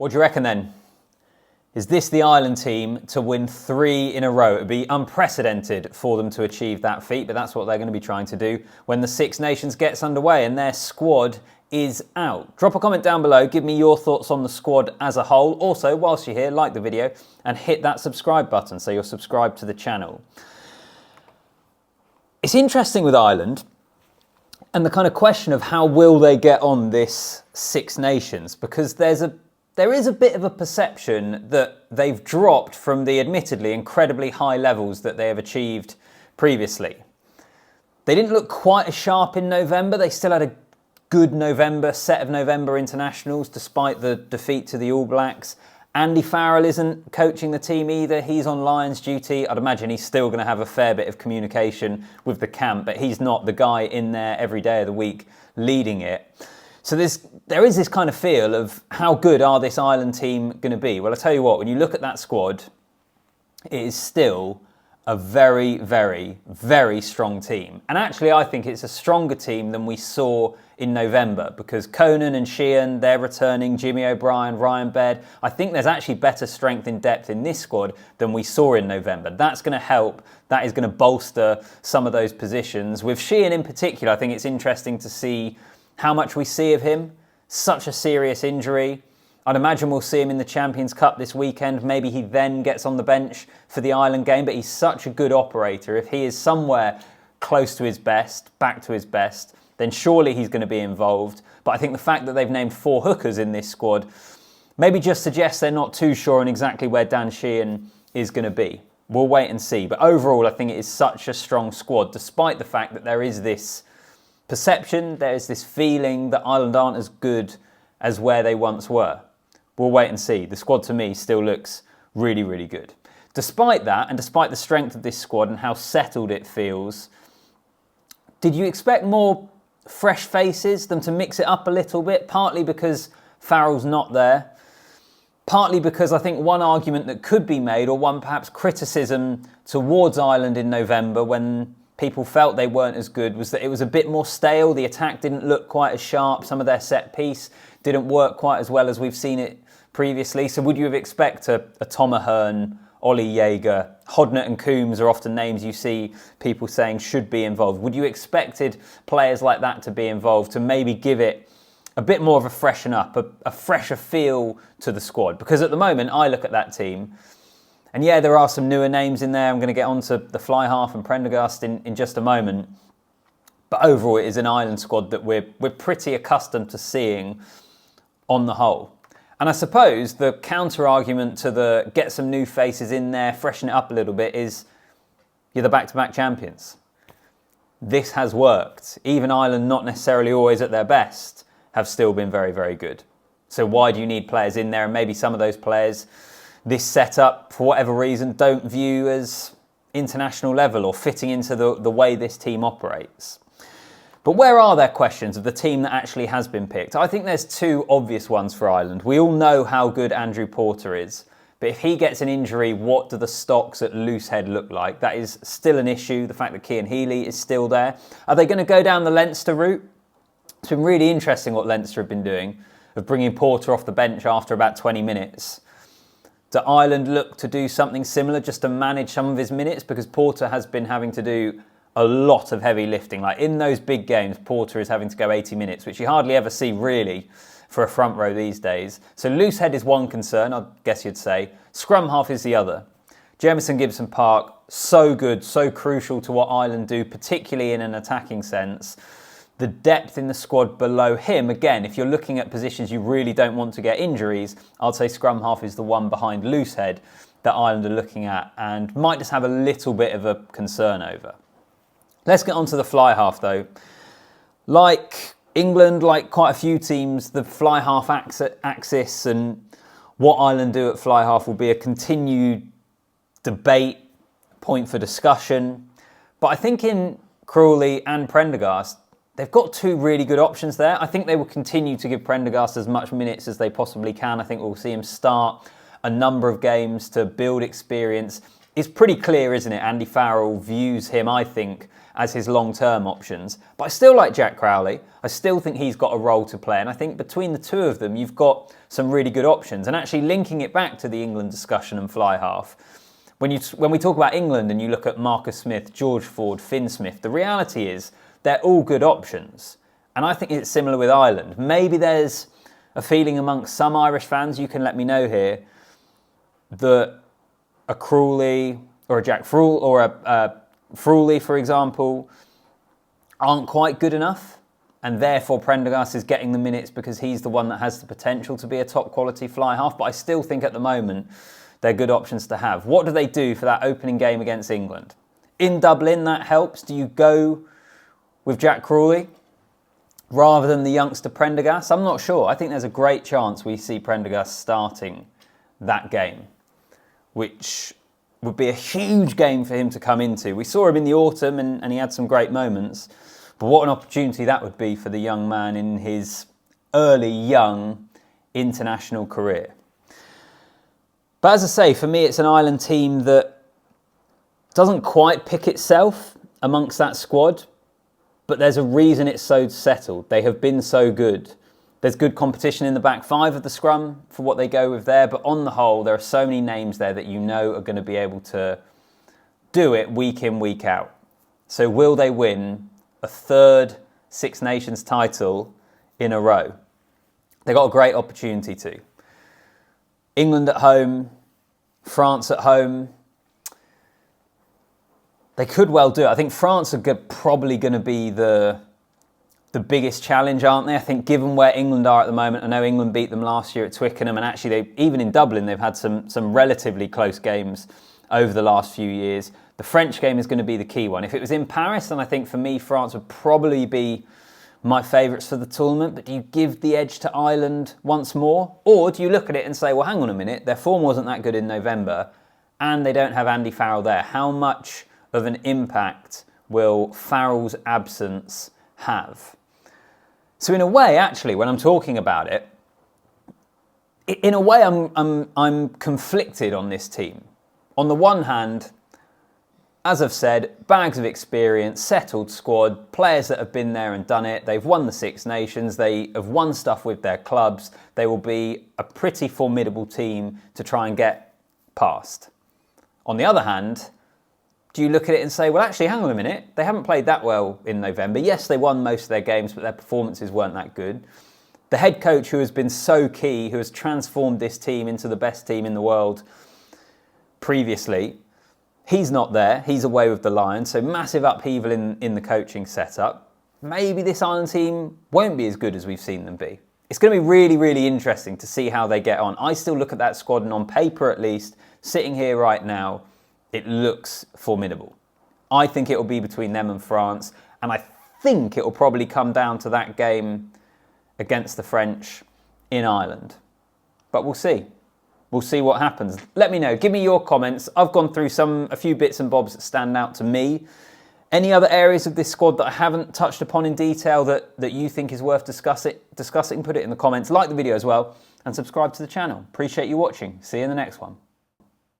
What do you reckon then? Is this the Ireland team to win 3 in a row? It would be unprecedented for them to achieve that feat, but that's what they're going to be trying to do when the Six Nations gets underway and their squad is out. Drop a comment down below, give me your thoughts on the squad as a whole. Also, whilst you're here, like the video and hit that subscribe button so you're subscribed to the channel. It's interesting with Ireland and the kind of question of how will they get on this Six Nations, because there is a bit of a perception that they've dropped from the admittedly incredibly high levels that they have achieved previously. They didn't look quite as sharp in November. They still had a good set of November internationals despite the defeat to the All Blacks. Andy Farrell isn't coaching the team either. He's on Lions duty. I'd imagine he's still going to have a fair bit of communication with the camp, but he's not the guy in there every day of the week leading it. So there is this kind of feel of how good are this Ireland team going to be? Well, I tell you what, when you look at that squad, it is still a very, very, very strong team. And actually, I think it's a stronger team than we saw in November, because Conan and Sheehan, they're returning, Jimmy O'Brien, Ryan Baird. I think there's actually better strength in depth in this squad than we saw in November. That's going to help. That is going to bolster some of those positions. With Sheehan in particular, I think it's interesting to see how much we see of him. Such a serious injury. I'd imagine we'll see him in the Champions Cup this weekend. Maybe he then gets on the bench for the Ireland game, but he's such a good operator. If he is somewhere close to his best, back to his best, then surely he's going to be involved. But I think the fact that they've named 4 hookers in this squad maybe just suggests they're not too sure on exactly where Dan Sheehan is going to be. We'll wait and see. But overall, I think it is such a strong squad, despite the fact that there is this perception, there's this feeling that Ireland aren't as good as where they once were. We'll wait and see. The squad to me still looks really, really good. Despite that, and despite the strength of this squad and how settled it feels, did you expect more fresh faces, them to mix it up a little bit? Partly because Farrell's not there. Partly because I think one argument that could be made, or one perhaps criticism towards Ireland in November when people felt they weren't as good, was that it was a bit more stale. The attack didn't look quite as sharp. Some of their set piece didn't work quite as well as we've seen it previously. So would you have expected a Tom Ahern, Ollie Jaeger, Hodnett and Coombs are often names you see people saying should be involved. Would you expected players like that to be involved, to maybe give it a bit more of a freshen up, a fresher feel to the squad? Because at the moment, I look at that team, and yeah, there are some newer names in there. I'm going to get onto the fly half and Prendergast in just a moment. But overall, it is an Ireland squad that we're pretty accustomed to seeing on the whole. And I suppose the counter-argument to the get some new faces in there, freshen it up a little bit, is you're the back-to-back champions. This has worked. Even Ireland, not necessarily always at their best, have still been very, very good. So why do you need players in there? And maybe some of those players, this setup, for whatever reason, don't view as international level or fitting into the way this team operates. But where are there questions of the team that actually has been picked? I think there's 2 obvious ones for Ireland. We all know how good Andrew Porter is, but if he gets an injury, what do the stocks at Loosehead look like? That is still an issue, the fact that Cian Healy is still there. Are they going to go down the Leinster route? It's been really interesting what Leinster have been doing, of bringing Porter off the bench after about 20 minutes. Do Ireland look to do something similar, just to manage some of his minutes? Because Porter has been having to do a lot of heavy lifting. Like in those big games, Porter is having to go 80 minutes, which you hardly ever see really for a front row these days. So Loosehead is one concern, I guess you'd say. Scrum half is the other. Jamison Gibson-Park, so good, so crucial to what Ireland do, particularly in an attacking sense. The depth in the squad below him, again, if you're looking at positions you really don't want to get injuries, I'd say scrum half is the one behind Loosehead that Ireland are looking at and might just have a little bit of a concern over. Let's get on to the fly half though. Like England, like quite a few teams, the fly half axis and what Ireland do at fly half will be a continued debate, point for discussion. But I think in Crawley and Prendergast, they've got 2 really good options there. I think they will continue to give Prendergast as much minutes as they possibly can. I think we'll see him start a number of games to build experience it's pretty clear, isn't it? Andy Farrell views him, I think, as his long-term options. But I still like Jack Crowley. I still think he's got a role to play. And I think between the two of them, you've got some really good options. And actually linking it back to the England discussion and fly half, when we talk about England and you look at Marcus Smith, George Ford, Finn Smith, the reality is they're all good options. And I think it's similar with Ireland. Maybe there's a feeling amongst some Irish fans, you can let me know here, that a Crawley or a Jack Farrell or a Frawley, for example, aren't quite good enough, and therefore Prendergast is getting the minutes because he's the one that has the potential to be a top quality fly half. But I still think at the moment they're good options to have. What do they do for that opening game against England? In Dublin, that helps. Do you go with Jack Crawley rather than the youngster Prendergast? I'm not sure. I think there's a great chance we see Prendergast starting that game, which would be a huge game for him to come into. We saw him in the autumn and he had some great moments, but what an opportunity that would be for the young man in his early, young international career. But as I say, for me, it's an Ireland team that doesn't quite pick itself amongst that squad, but there's a reason it's so settled. They have been so good. There's good competition in the back five of the scrum for what they go with there, but on the whole, there are so many names there that you know are going to be able to do it week in, week out. So will they win a third Six Nations title in a row? They've got a great opportunity to. England at home, France at home. They could well do it. I think France are probably going to be the biggest challenge, aren't they? I think given where England are at the moment, I know England beat them last year at Twickenham, and actually even in Dublin they've had some relatively close games over the last few years. The French game is going to be the key one. If it was in Paris, then I think for me France would probably be my favourites for the tournament, but do you give the edge to Ireland once more? Or do you look at it and say, well, hang on a minute, their form wasn't that good in November and they don't have Andy Farrell there. How much of an impact will Farrell's absence have? So in a way, actually, when I'm talking about it, in a way I'm conflicted on this team. On the one hand, as I've said, bags of experience, settled squad, players that have been there and done it. They've won the Six Nations. They have won stuff with their clubs. They will be a pretty formidable team to try and get past. On the other hand, do you look at it and say, well, actually, hang on a minute. They haven't played that well in November. Yes, they won most of their games, but their performances weren't that good. The head coach who has been so key, who has transformed this team into the best team in the world previously, he's not there. He's away with the Lions. So massive upheaval in the coaching setup. Maybe this Ireland team won't be as good as we've seen them be. It's going to be really, really interesting to see how they get on. I still look at that squad, and on paper at least, sitting here right now, it looks formidable. I think it will be between them and France, and I think it will probably come down to that game against the French in Ireland. But we'll see. We'll see what happens. Let me know. Give me your comments. I've gone through a few bits and bobs that stand out to me. Any other areas of this squad that I haven't touched upon in detail that you think is worth discussing, put it in the comments. Like the video as well, and subscribe to the channel. Appreciate you watching. See you in the next one.